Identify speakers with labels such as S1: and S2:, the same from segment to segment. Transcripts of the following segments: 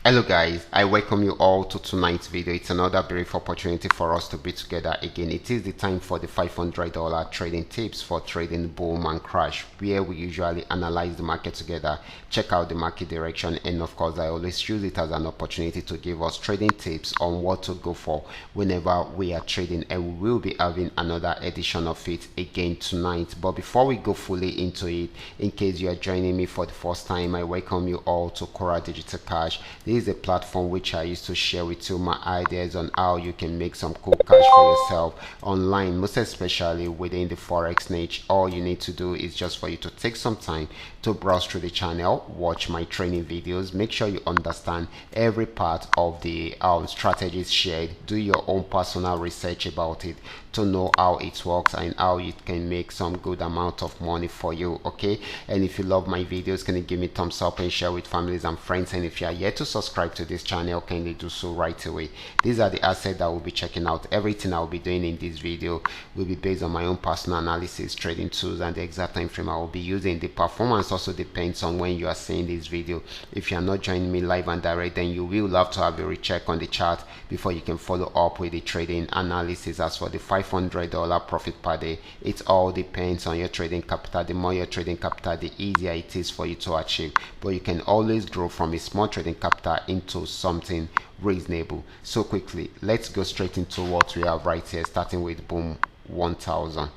S1: Hello guys, I welcome you all to tonight's video. It's another brief opportunity for us to be together again. It is the time for the $500 trading tips for trading boom and crash, where we usually analyze the market together, check out the market direction, and of course I always use it as an opportunity to give us trading tips on what to go for whenever we are trading, and we will be having another edition of it again tonight. But before we go fully into it, in case you are joining me for the first time, I welcome you all to Qora Digital Cash. This is a platform which I used to share with you my ideas on how you can make some cool cash for yourself online, most especially within the forex niche. All you need to do is just for you to take some time to browse through the channel, watch my training videos, make sure you understand every part of the strategies shared, do your own personal research about it to know how it works and how it can make some good amount of money for you. Okay, and if you love my videos, can you give me thumbs up and share with families and friends? And if you are yet to subscribe to this channel, kindly do so right away. These are the assets that we'll be checking out. Everything I'll be doing in this video will be based on my own personal analysis, trading tools, and the exact time frame I will be using. The performance also depends on when you are seeing this video. If you are not joining me live and direct, then you will have to have a recheck on the chart before you can follow up with the trading analysis. As for the $500 profit per day, it all depends on your trading capital. The more your trading capital, the easier it is for you to achieve, but you can always grow from a small trading capital into something reasonable. So quickly, let's go straight into what we have right here, starting with boom 1000.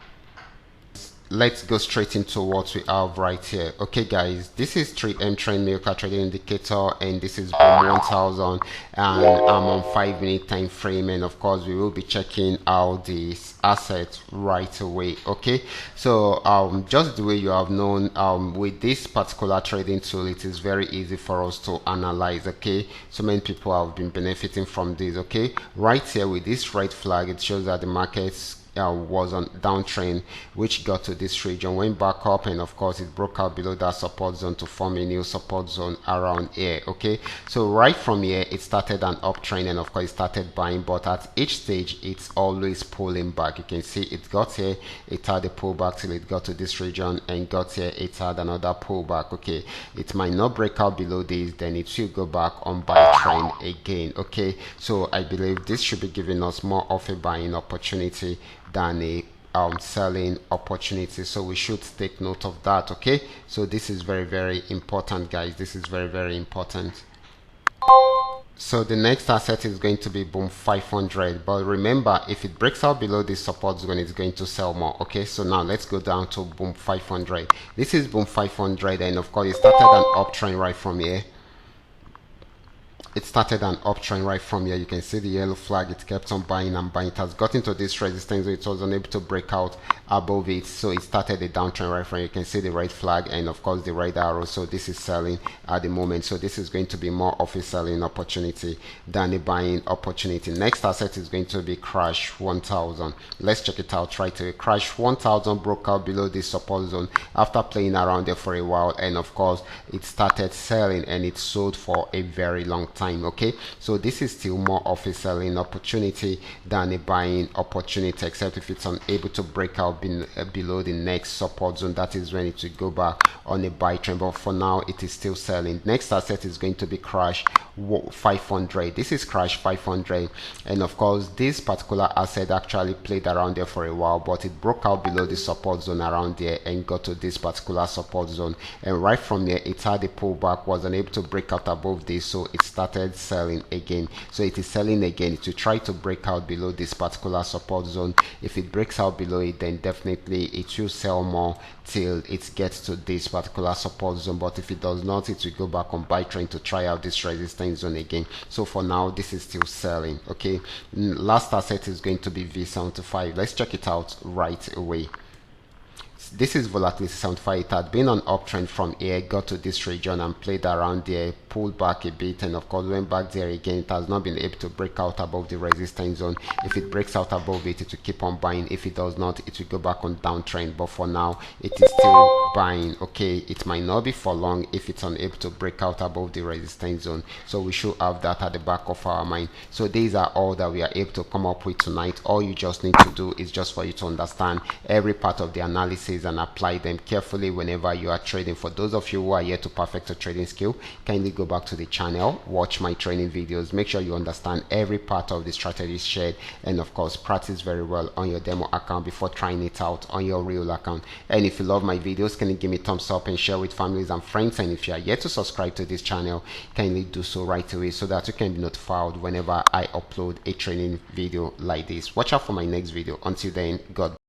S1: Let's go straight into what we have right here. Okay guys, this is 3M trend maker trading indicator, and this is boom 1000, and I'm on 5-minute time frame, and of course we will be checking out this asset right away. Okay, so just the way you have known, with this particular trading tool, it is very easy for us to analyze. Okay, so many people have been benefiting from this. Okay, right here with this red flag, it shows that the markets was on downtrend, which got to this region, went back up, and of course it broke out below that support zone to form a new support zone around here. Okay, so right from here it started an uptrend, and of course it started buying, but at each stage it's always pulling back. You can see it got here, it had a pullback till it got to this region, and got here, it had another pullback. Okay, it might not break out below this, then it will go back on buy trend again. Okay, so I believe this should be giving us more of a buying opportunity than a selling opportunity, so we should take note of that. Okay, so this is very important, guys. This is very important. So the next asset is going to be boom 500, but remember, if it breaks out below this support zone, it's going to sell more. Okay, so now let's go down to boom 500. This is boom 500, and of course it started an uptrend right from here. It started an uptrend right from here. You can see the yellow flag, it kept on buying and buying. It has gotten to this resistance, so it was unable to break out above it, so it started a downtrend right from here. You can see the red flag and of course the red arrow, so this is selling at the moment. So this is going to be more of a selling opportunity than a buying opportunity. Next asset is going to be crash 1000. Let's check it out right away. Crash 1000 broke out below this support zone after playing around there for a while, and of course it started selling, and it sold for a very long time. Okay, so this is still more of a selling opportunity than a buying opportunity, except if it's unable to break out below the next support zone. That is when it will go back on a buy trend, but for now it is still selling. Next asset is going to be crash 500. This is crash 500, and of course this particular asset actually played around there for a while, but it broke out below the support zone around there and got to this particular support zone, and right from there it had a pullback, was unable to break out above this, so it started selling again. So it is selling again to try to break out below this particular support zone. If it breaks out below it, then definitely it will sell more till it gets to this particular support zone, but if it does not, it will go back on buy trend to try out this resistance zone again. So for now this is still selling. Okay, last asset is going to be V75. Let's check it out right away. This is volatility 75. It had been on uptrend from here, got to this region and played around there, pulled back a bit, and of course went back there again. It has not been able to break out above the resistance zone. If it breaks out above it, it will keep on buying. If it does not, it will go back on downtrend, but for now it is still buying. Okay, it might not be for long if it's unable to break out above the resistance zone, so we should have that at the back of our mind. So these are all that we are able to come up with tonight. All you just need to do is just for you to understand every part of the analysis strategies and apply them carefully whenever you are trading. For those of you who are yet to perfect your trading skill, kindly go back to the channel, watch my training videos, make sure you understand every part of the strategies shared, and of course practice very well on your demo account before trying it out on your real account. And if you love my videos, can you give me a thumbs up and share with families and friends? And if you are yet to subscribe to this channel, kindly do so right away so that you can be notified whenever I upload a training video like this. Watch out for my next video. Until then, God